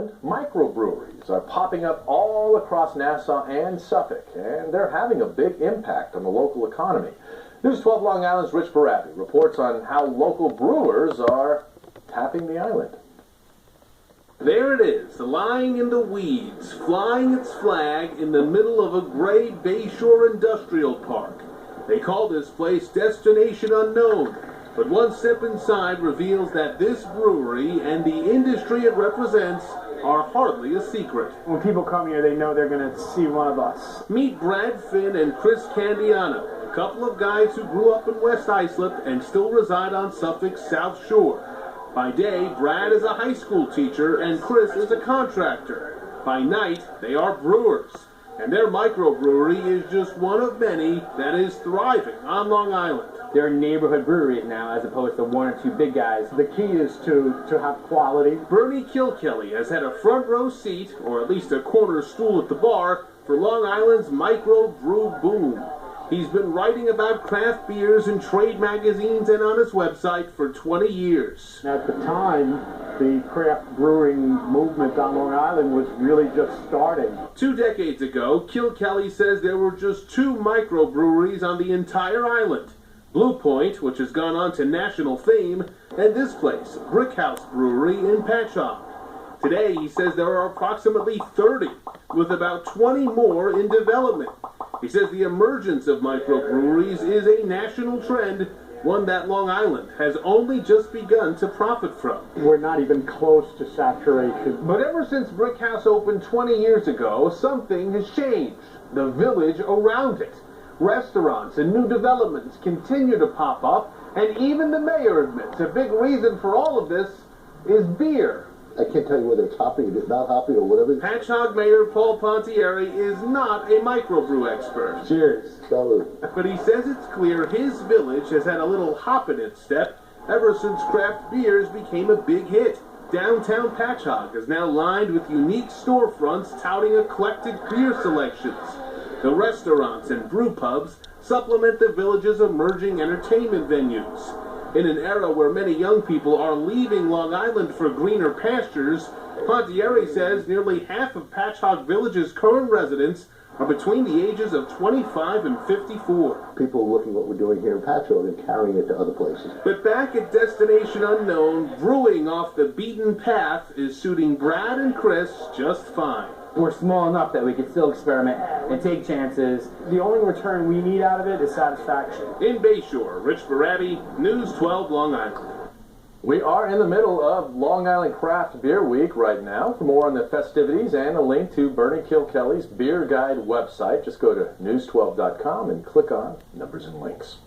Island, microbreweries are popping up all across Nassau and Suffolk, and they're having a big impact on the local economy. News 12 Long Island's Rich Barabi reports on how local brewers are tapping the island. There it is, lying in the weeds, flying its flag in the middle of a gray Bayshore industrial park. They call this place Destination Unknown, but one step inside reveals that this brewery and the industry it represents are hardly a secret. When people come here, they know they're going to see one of us. Meet Brad Finn and Chris Candiano, a couple of guys who grew up in West Islip and still reside on Suffolk's South Shore. By day, Brad is a high school teacher and Chris is a contractor. By night, they are brewers, and their microbrewery is just one of many that is thriving on Long Island. They're neighborhood breweries now as opposed to one or two big guys. The key is to have quality. Bernie Kilkelly has had a front row seat, or at least a corner stool at the bar, for Long Island's microbrew boom. He's been writing about craft beers in trade magazines and on his website for 20 years. At the time, the craft brewing movement on Long Island was really just starting. 2 decades ago, Kilkelly says there were just 2 microbreweries on the entire island. Blue Point, which has gone on to national fame, and this place, Brickhouse Brewery in Patchogue. Today, he says there are approximately 30, with about 20 more in development. He says the emergence of microbreweries is a national trend, one that Long Island has only just begun to profit from. We're not even close to saturation. But ever since Brickhouse opened 20 years ago, something has changed. The village around it. Restaurants and new developments continue to pop up, and even the mayor admits a big reason for all of this is beer. I can't tell you whether it's hoppy or not hoppy or whatever. Patchogue Mayor Paul Pontieri is not a microbrew expert. Cheers. Salud. But he says it's clear his village has had a little hop in its step ever since craft beers became a big hit. Downtown Patchogue is now lined with unique storefronts touting eclectic beer selections. The restaurants and brew pubs supplement the village's emerging entertainment venues. In an era where many young people are leaving Long Island for greener pastures, Pontieri says nearly half of Patchogue Village's current residents are between the ages of 25 and 54. People are looking at what we're doing here in Patchogue and carrying it to other places. But back at Destination Unknown, brewing off the beaten path is suiting Brad and Chris just fine. We're small enough that we can still experiment and take chances. The only return we need out of it is satisfaction. In Bayshore, Rich Barabi, News 12 Long Island. We are in the middle of Long Island Craft Beer Week right now. For more on the festivities and a link to Bernie Kilkelly's Beer Guide website, just go to news12.com and click on Numbers and Links.